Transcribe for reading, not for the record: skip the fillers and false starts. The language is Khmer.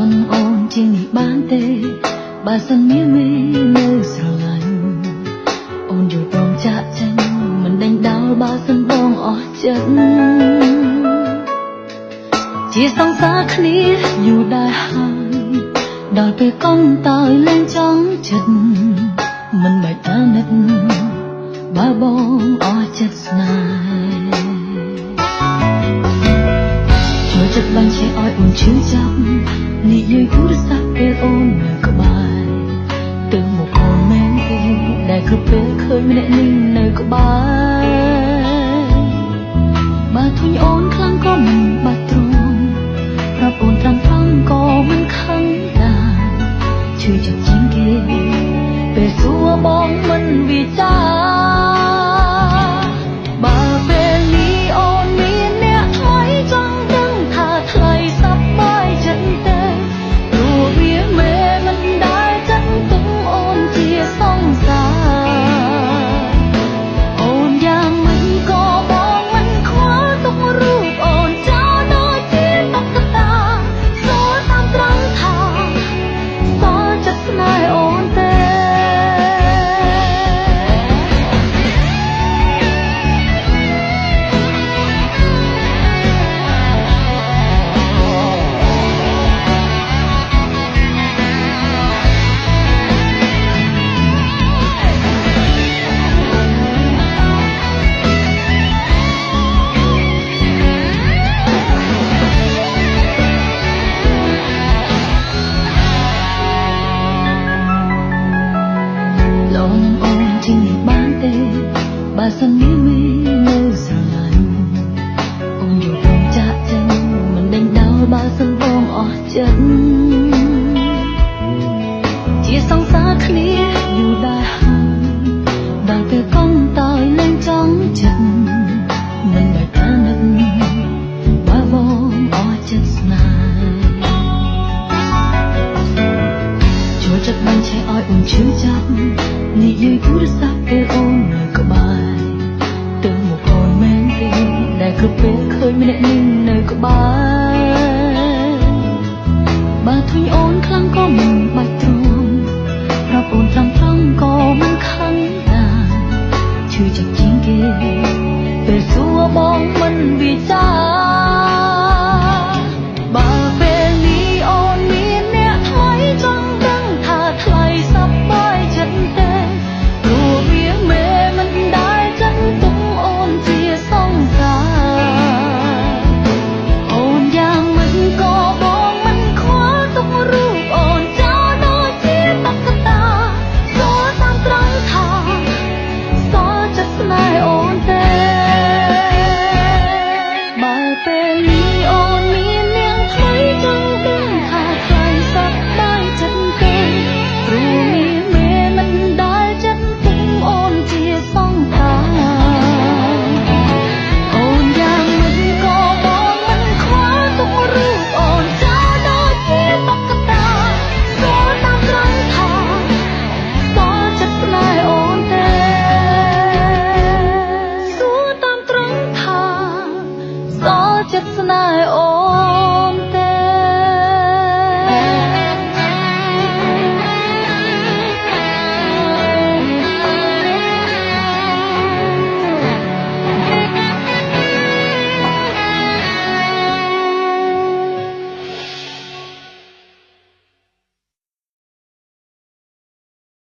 នអូនជាងនេះបានទេបើសិនមាននៅស្រឡាញ់អូនយល់ព្រមចាក់ចេញមិនដេញដោលបើសិនបងអស់ចិត្តជាសង្សារគ្នាយូរដែរហើយដល់ពេលកុំតើលែងចង់ចិត្តមិនបាច់អាណិតបើបងអស់ចិត្តស្នេហ៍ចូលចិត្តបាញ់ជាឲ្យអូនឈឺចាប់និយាយទូរស័ព្ទពេលអូននៅក្បែរទៅមកអូនមែនទេដែលគ្រប់ពេលឃើញម្នាក់នេះនៅក្បែរបើធុញអូនខ្លាំងក៏មិនបាច់ទ្រាំប្រាប់អូនតាមត្រង់ក៏មិនខឹងដែរឈឺចាប់ជាងគេពេលសួរបងមិនវិចារបើពេលនេះអូនមានអ្នកថ្មីចង់ដឹងថាថ្លៃសប្បាយចិត្តទេព្រោះវាមេមិនដែលចិត្តទុំអូនជាសង្សារអូនយ៉ាងមិនក៏បងមិនខ្វល់ទុករូបអូនចោលដូចជាតុក្កតាសួរតាមត្រង់ថាតើចិត្តស្នេហ៍អូនទេបើសិនមាននៅស្រឡាញ់អូនយល់ព្រមចាក់ចេញមិនដេញដោលបើសិនបងអស់ចិត្តជាសង្សារគ្នាយូរដែរហើយដល់ពេលកុំតើលែងចង់ចិត្តមិនដែលអាណិតបើបងអស់ចិត្តស្នេហ៍ចូលចិត្តបាញ់ឆេះឲ្យអូនឈឺចាប់និយាយទូរស័ព្ទពេលអូននៅក្បែរទៅមកអូនមែនទេដែលគ្រប់ពេលឃើញម្នាក់នេះនៅក្បែរបើធុញអូនខ្លាំងក៏មិនបាច់ទ្រាំប្រាប់អូនត្រង់ក៏មិនខឹងដែរឈឺចាប់ជាងគេពេលសួរបងមិនវិចារ